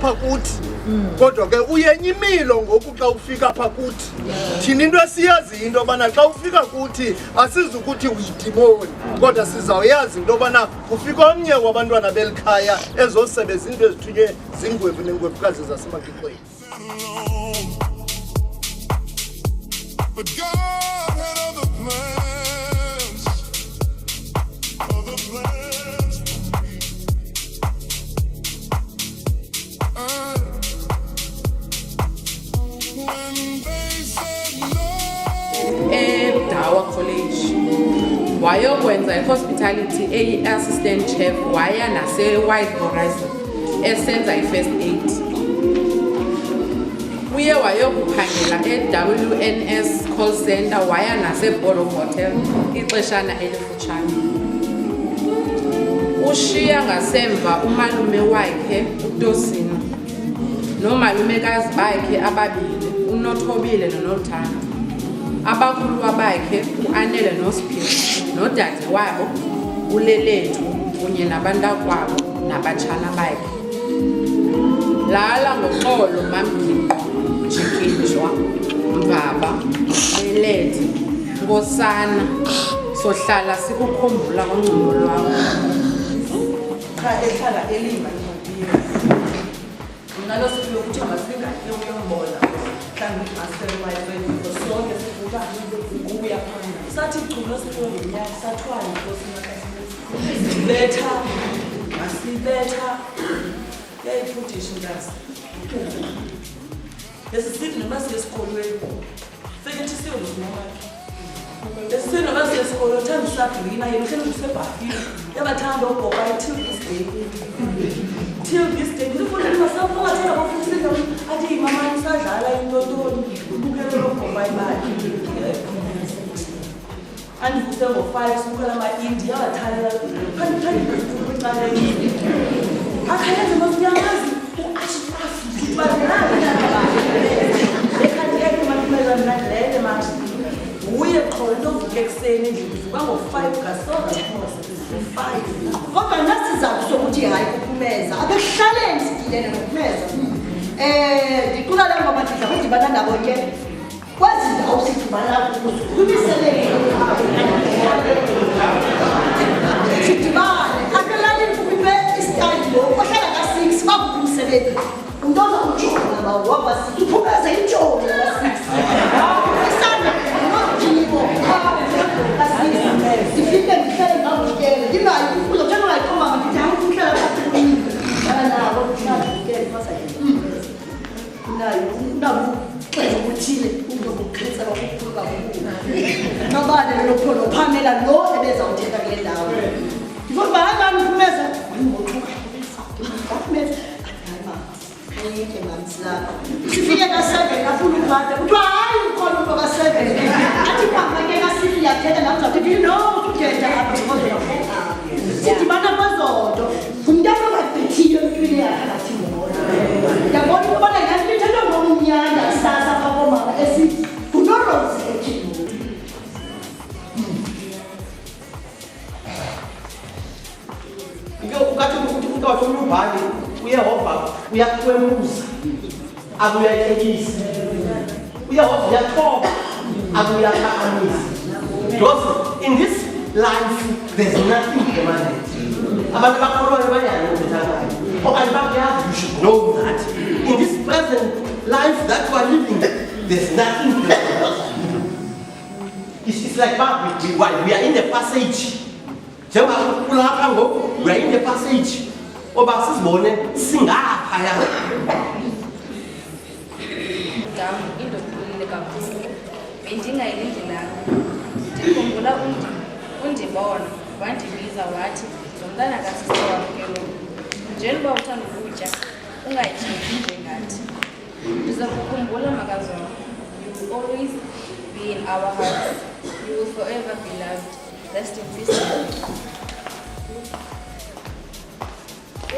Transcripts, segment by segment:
Pakuthi kodwa ke uyenyimilo ngoku xa ufika phakuthi thina into esiyazi into bana xa ufika kuthi asizukuthi uyidimoni kodwa sizawuyazi into bana ufika omnye wabantwana belikhaya ezosebenzisa into ezithunywe zingwevu nengwevukazi zasemapikweni. But God had other plans for me. When they said no. Dawa College. Wayokwenza i-hospitality assistant chef waya nase-White Horizon esenza i-first aid. Uye wayokuphangela e-WNS call center waya nase-Borough Hotel ixeshana elifutshane. Ushiya ngasemva umalume wakhe uTosino nomalumekazi bakhe ababili uNothobile noNolthando, abakhuluwa bakhe uAnele noSiphiwe nodade wabo uLelethu kunye nabantakwabo nabatshana bakhe. Lala ngoxolo Mamginqo, Jikinjwa, Mvaba, Lelethu, Nkosana, sohlala sikukhumbula koncumo lwakho. Cha ehlala elima iMobile. Ngalo sifike ukuthi amasinga uyongibona. Mhlawumbe aseWiFi sonke sivuka ukuya phana. Sathi igculo sifike ngenyaka sathwala inkosi yakhe. Letha masibetha yayifundisha ngazi. Lesisithi noma siyesikolweni. Fike thisiwe nomama. Lesisithi noma siyesikolweni uthanda usabrina yena uhleli usebhafini. Yabathanda ubhoka till this day. Till this day ngifuna masafu ngathela bafundisa athi mama isadlala intotoni ubukele ubhoka imali. Andivuse ngo5 sukela ama-India wathalela phani kuqala yini. Akhayenza masiyamazi uAshraf Tubalana ekhaya yakhe maphela mnadlele manje. Uye qholo novuka ekseni endlini uvuka ngo5 ngasoka kodwa nasizathu sokuthi hayi kuphumeza abekuhlaleni sidilene nokuphumeza ndiqula le ngoba ndidla kudibana nabo ke kwezi ndawo sidibana kuzo kwimisebenzi sidibane akalalini kubibe istandi lo ohlala ka6 bakuphi umsebenzi umntu ozawutshona bawuhamba siphumeza intshoni ka6 esana nojibo difike ndihlale ngabukele ndinayo uzothenga ungayixoma ngidinga ukuhlala kakhulu nabo kuhlala ngikele nayo ndabu xeza ukuthile uzokukhetha kakhulu nobane lopholo Pamela lo ebezawuthetha kule ndawo ngoba hangani kumeza ngothuka kumeza ayike mamsla sifike ka7 afuna ukuphatha kuthiwa hayi ukhona umuntu ka7 athi phambi ke ka6 yakhetha namzathi no ukhetha apha kodwa sidibana mazodo umntana obabhethiyo empilweni yakhe athi ngona yabona ukubana ngiyalithetha ngomnyanda sasa babomama esithi unolozi ekhini ukathi ukuthi umuntu omubhali uyehova uyakwembuza akuyahlekisa uyehova uyathoba akuyakhakamisa because in this life there's nothing permanent. Abantu bakholwayo bayani ukuthi okanye bakuyazi you should know that in this present life that we are living there's nothing permanent. It's like we are in the passage. We are in the passage. Oba sizibone singaphaya. Indokhulile kakhulu. Bendingayilindela. Ndikhumbula undibona wandibiza wathi zomntana kasisi wamkelo. Njengoba uthanda ukutya ungayithengi njengathi. Ndiza kukhumbula makazona. You will always be in our hearts. You will forever be loved. Rest in peace.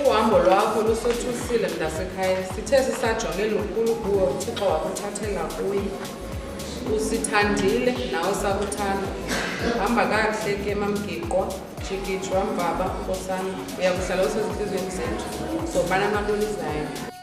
Uhambo lwakho lusothusile mntasekhaya. Sithe sisajongela unkulu kuwe uThixo wakuthathela kuye. Usithandile nawe sakuthanda. hamba kakuhle ke mamgiqwa Chikichwa Mbaba Nkosana uyakuhlala usezinhlizweni zethu sobana amantonizayo